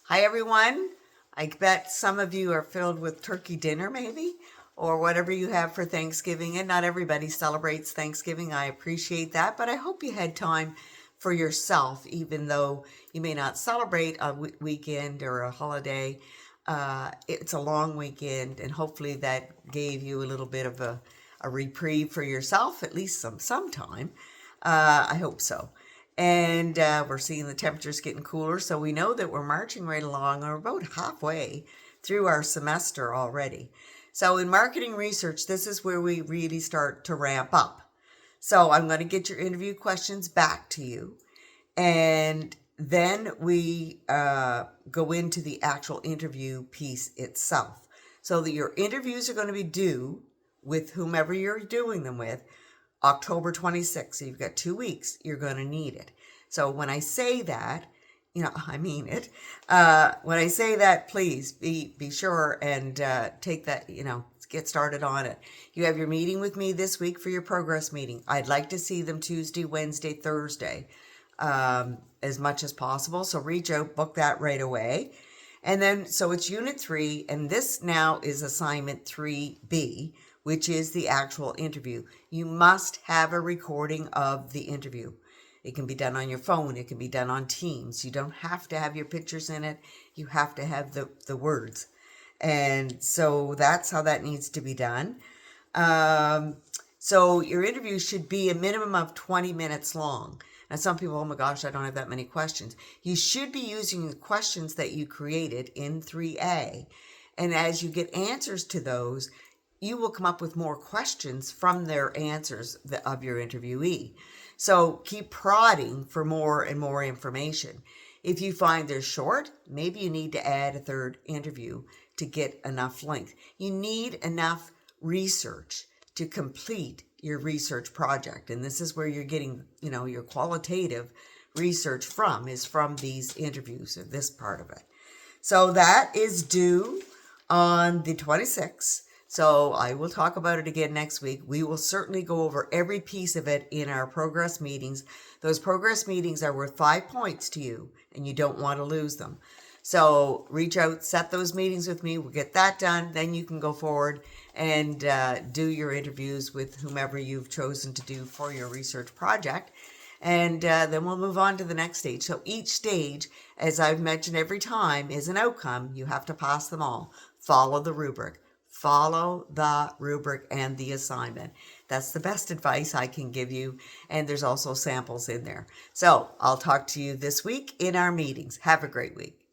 Hi, everyone. I bet some of you are filled with turkey dinner, maybe, or whatever you have for Thanksgiving. And not everybody celebrates Thanksgiving. I appreciate that, but I hope you had time for yourself, even though you may not celebrate a weekend or a holiday. It's a long weekend, and hopefully that gave you a little bit of a reprieve for yourself, at least some time. I hope so. And we're seeing the temperatures getting cooler, so we know that we're marching right along. We're about halfway through our semester already. So in marketing research, this is where we really start to ramp up. So I'm going to get your interview questions back to you, and then we go into the actual interview piece itself. So that your interviews are going to be due with whomever you're doing them with October 26th. So you've got 2 weeks. You're going to need it. So when I say that, I mean it. When I say that, please be sure and take that, get started on it. You have your meeting with me this week for your progress meeting. I'd like to see them Tuesday, Wednesday, Thursday, as much as possible. So reach out, book that right away. And then, so it's Unit 3, and this now is Assignment 3B, which is the actual interview. You must have a recording of the interview. It can be done on your phone. It can be done on Teams. You don't have to have your pictures in it. You have to have the words. And so that's how that needs to be done. So your interview should be a minimum of 20 minutes long. Now, some people, oh my gosh, I don't have that many questions. You should be using the questions that you created in 3A. And as you get answers to those, you will come up with more questions from their answers of your interviewee. So keep prodding for more and more information. If you find they're short, maybe you need to add a third interview to get enough length. You need enough research to complete your research project. And this is where you're getting, your qualitative research is from these interviews, or this part of it. So that is due on the 26th. So I will talk about it again next week. We will certainly go over every piece of it in our progress meetings. Those progress meetings are worth 5 points to you, and you don't want to lose them. So reach out, set those meetings with me. We'll get that done. Then you can go forward and do your interviews with whomever you've chosen to do for your research project. And then we'll move on to the next stage. So each stage, as I've mentioned every time, is an outcome. You have to pass them all. Follow the rubric. Follow the rubric and the assignment. That's the best advice I can give you. And there's also samples in there. So I'll talk to you this week in our meetings. Have a great week.